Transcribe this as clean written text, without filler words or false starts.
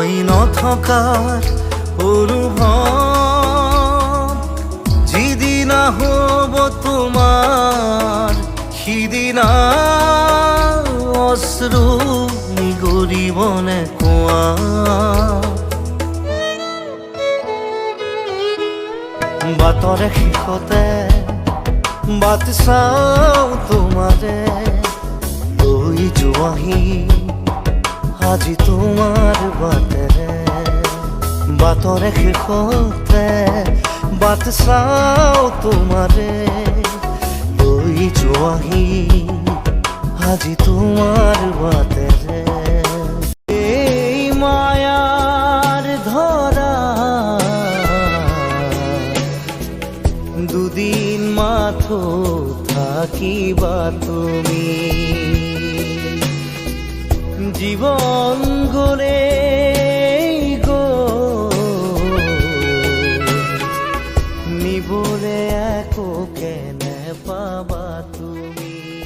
মই নথকাৰ অনুভৱ যিদিনা হ'ব তোমাৰ সিদিনা অশ্ৰু নিগৰিবনে কোৱা বাটৰে শেষতে বাট চাওঁ তোমাৰে লৈ যোৱাহি আজি তোমাৰ বাটেৰে বাটৰে শেষতে বাট চাওঁ তোমাৰে লৈ যোৱাহি আজি তোমাৰ বাটেৰে এই মায়াৰ ধৰা দুদিন মাথো থাকিবা তুমি জীবন গলে নিবলে একো কেনে পাবা তুমি।